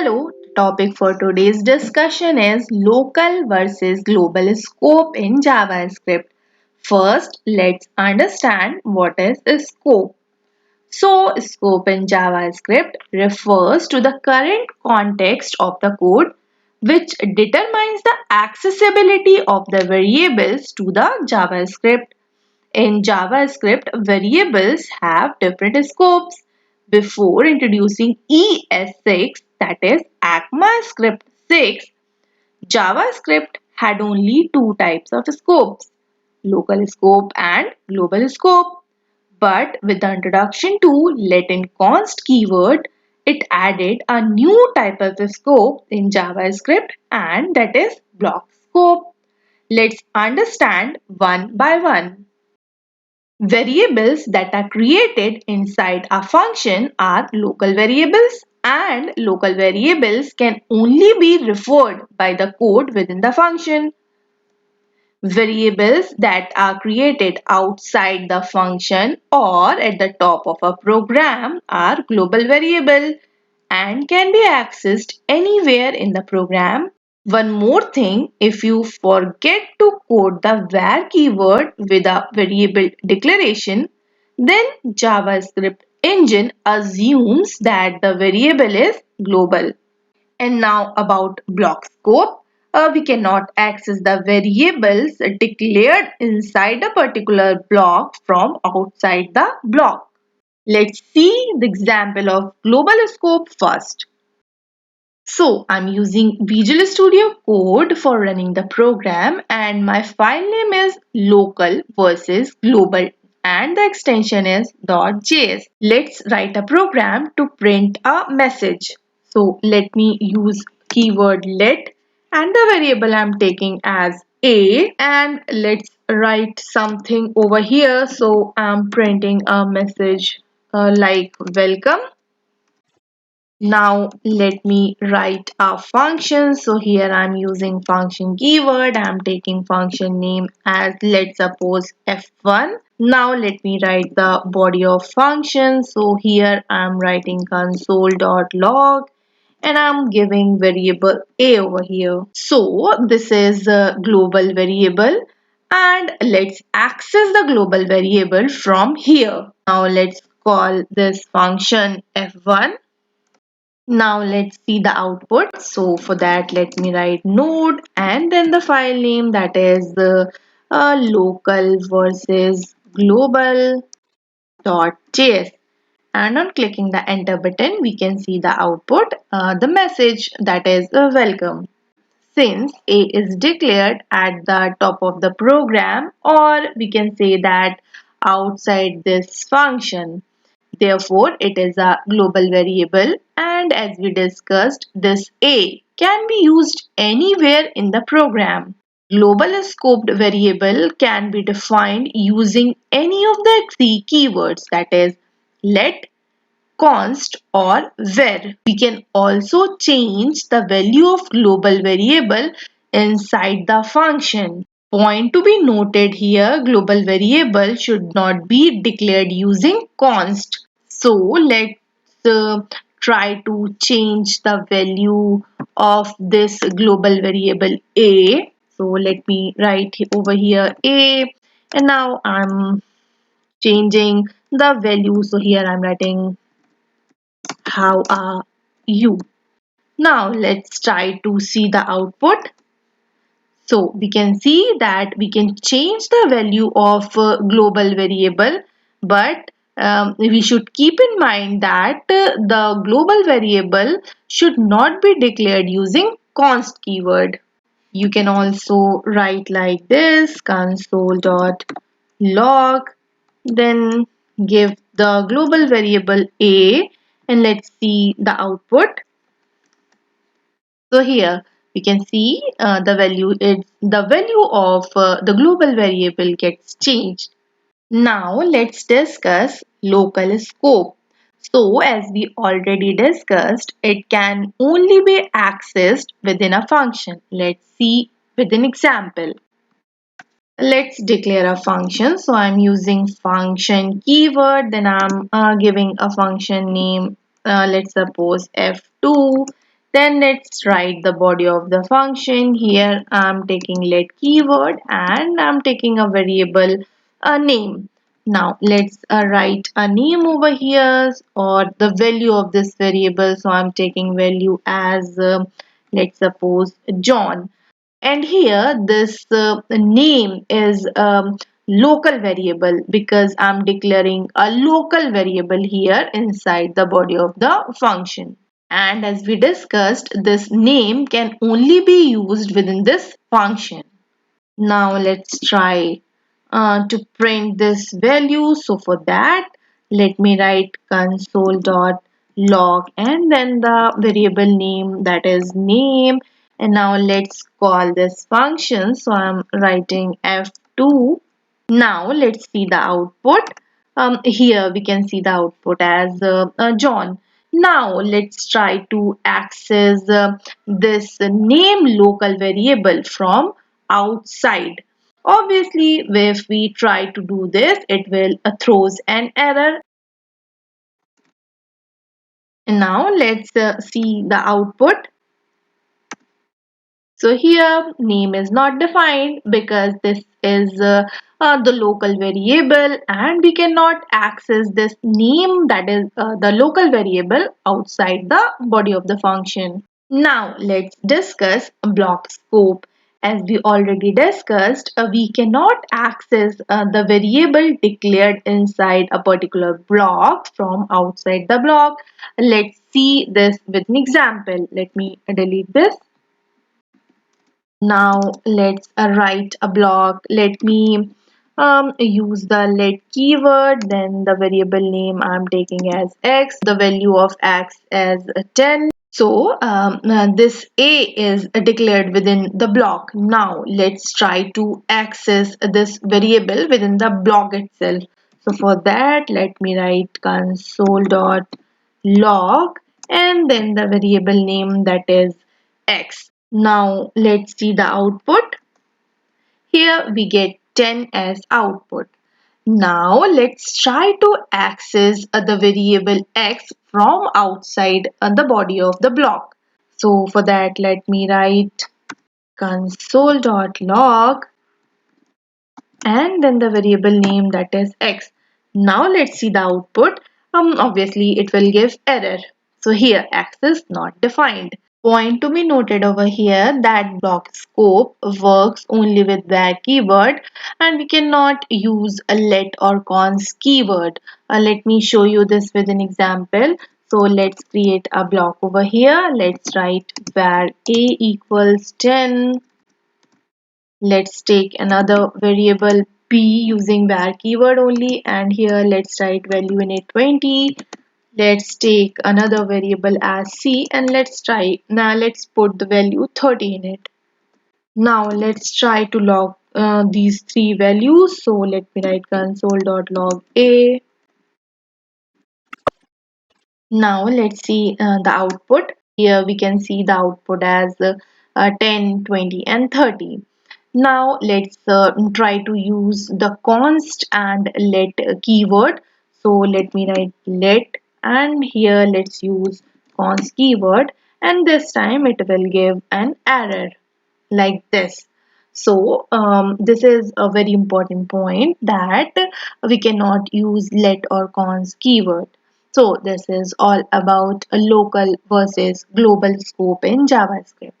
Hello, the topic for today's discussion is local versus global scope in JavaScript. First, let's understand what is a scope. So, scope in JavaScript refers to the current context of the code which determines the accessibility of the variables to the JavaScript. In JavaScript, variables have different scopes. Before introducing ES6, that is ECMAScript 6, JavaScript had only two types of scopes, local scope and global scope. But with the introduction to latent const keyword, it added a new type of scope in JavaScript, and that is block scope. Let's understand one by one. Variables that are created inside a function are local variables, and local variables can only be referred by the code within the function. Variables that are created outside the function or at the top of a program are global variable and can be accessed anywhere in the program. One more thing, if you forget to code the var keyword with a variable declaration, then JavaScript engine assumes that the variable is global. And now about block scope. We cannot access the variables declared inside a particular block from outside the block. Let's see the example of global scope first. So I'm using Visual Studio Code for running the program, and my file name is local versus global and the extension is .js. Let's write a program to print a message. So let me use keyword let and the variable I'm taking as a, and let's write something over here. So I'm printing a message like welcome. Now let me write a function. So here I'm using function keyword. I'm taking function name as, let's suppose, f1. Now let me write the body of function. So here I'm writing console.log and I'm giving variable a over here. So this is a global variable, and let's access the global variable from here. Now let's call this function f1. Now let's see the output. So for that, let me write node and then the file name, that is local versus global.js. And on clicking the enter button, we can see the output, the message, that is welcome. Since a is declared at the top of the program, or we can say that outside this function, therefore, it is a global variable, and as we discussed, this a can be used anywhere in the program. Global scoped variable can be defined using any of the three keywords, that is let, const or var. We can also change the value of global variable inside the function. Point to be noted here, global variable should not be declared using const. So let's try to change the value of this global variable a. So let me write over here a, and now I'm changing the value. So here I'm writing how are you. Now let's try to see the output. So we can see that we can change the value of global variable, but we should keep in mind that the global variable should not be declared using const keyword. You can also write like this, console.log, then give the global variable a, and let's see the output. So here we can see the value of the global variable gets changed. Now let's discuss local scope. So as we already discussed, it can only be accessed within a function. Let's see with an example. Let's declare a function. So I'm using function keyword, then I'm giving a function name, let's suppose f2, Then let's write the body of the function. Here I'm taking let keyword and I'm taking a variable name. Now let's write a name over here or the value of this variable. So I'm taking value as let's suppose John. And here this name is local variable because I'm declaring a local variable here inside the body of the function. And as we discussed, this name can only be used within this function. Now let's try to print this value. So for that, let me write console.log and then the variable name, that is name. And now let's call this function. So I'm writing f2. Now let's see the output. Here we can see the output as John. Now let's try to access this name local variable from outside. Obviously, if we try to do this, it will throws an error. And now let's see the output. So here name is not defined because this is the local variable and we cannot access this name, that is the local variable, outside the body of the function. Now let's discuss block scope. As we already discussed, we cannot access the variable declared inside a particular block from outside the block. Let's see this with an example. Let me delete this. Now let's write a block. Let me use the let keyword, then the variable name I'm taking as x, the value of x as 10. So this A is declared within the block. Now let's try to access this variable within the block itself. So for that, let me write console.log and then the variable name, that is x. Now let's see the output. Here we get 10 as output. Now let's try to access the variable x from outside the body of the block. So for that, let me write console.log and then the variable name, that is x. Now let's see the output. Obviously it will give error. So here x is not defined. Point to be noted over here that block scope works only with where keyword and we cannot use a let or cons keyword. Let me show you this with an example. So let's create a block over here. Let's write var a equals 10. Let's take another variable p using var keyword only, and here let's write value in it 20. Let's take another variable as c and let's put the value 30 in it. Now let's try to log these three values. So let me write console.log a. Now let's see the output. Here we can see the output as 10, 20 and 30. Now let's try to use the const and let keyword. So let me write let and here let's use const keyword and this time it will give an error like this. So this is a very important point that we cannot use let or cons keyword. So this is all about a local versus global scope in JavaScript.